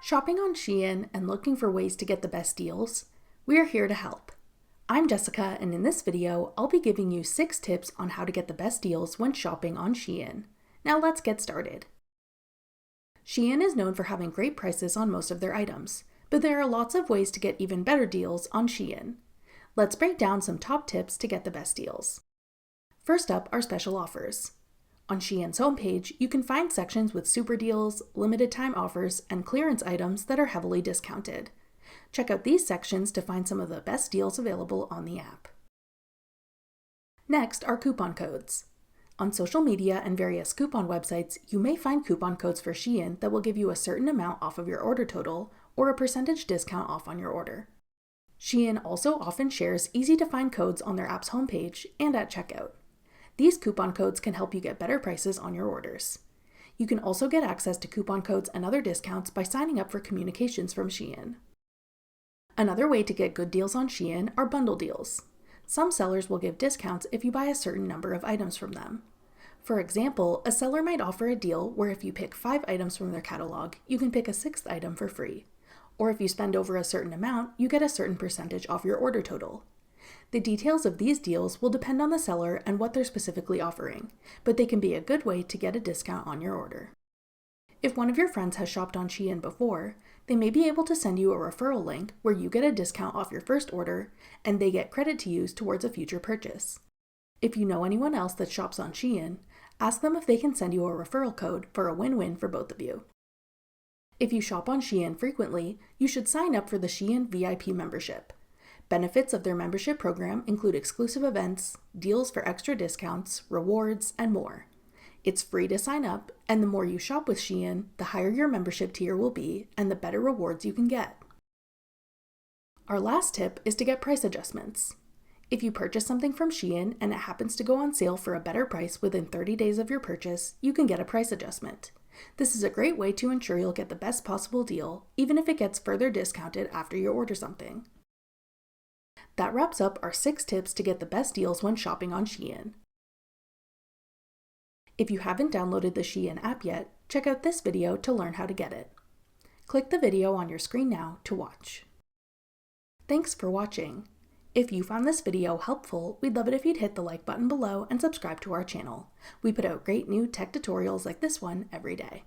Shopping on Shein and looking for ways to get the best deals? We're here to help. I'm Jessica, and in this video, I'll be giving you 6 tips on how to get the best deals when shopping on Shein. Now let's get started. Shein is known for having great prices on most of their items, but there are lots of ways to get even better deals on Shein. Let's break down some top tips to get the best deals. First up are special offers. On Shein's homepage, you can find sections with super deals, limited time offers, and clearance items that are heavily discounted. Check out these sections to find some of the best deals available on the app. Next are coupon codes. On social media and various coupon websites, you may find coupon codes for Shein that will give you a certain amount off of your order total or a percentage discount off on your order. Shein also often shares easy-to-find codes on their app's homepage and at checkout. These coupon codes can help you get better prices on your orders. You can also get access to coupon codes and other discounts by signing up for communications from Shein. Another way to get good deals on Shein are bundle deals. Some sellers will give discounts if you buy a certain number of items from them. For example, a seller might offer a deal where if you pick 5 items from their catalog, you can pick a 6th item for free. Or if you spend over a certain amount, you get a certain percentage off your order total. The details of these deals will depend on the seller and what they're specifically offering, but they can be a good way to get a discount on your order. If one of your friends has shopped on Shein before, they may be able to send you a referral link where you get a discount off your first order and they get credit to use towards a future purchase. If you know anyone else that shops on Shein, ask them if they can send you a referral code for a win-win for both of you. If you shop on Shein frequently, you should sign up for the Shein VIP membership. Benefits of their membership program include exclusive events, deals for extra discounts, rewards, and more. It's free to sign up, and the more you shop with Shein, the higher your membership tier will be and the better rewards you can get. Our last tip is to get price adjustments. If you purchase something from Shein and it happens to go on sale for a better price within 30 days of your purchase, you can get a price adjustment. This is a great way to ensure you'll get the best possible deal, even if it gets further discounted after you order something. That wraps up our 6 tips to get the best deals when shopping on Shein. If you haven't downloaded the Shein app yet, check out this video to learn how to get it. Click the video on your screen now to watch. Thanks for watching. If you found this video helpful, we'd love it if you'd hit the like button below and subscribe to our channel. We put out great new tech tutorials like this one every day.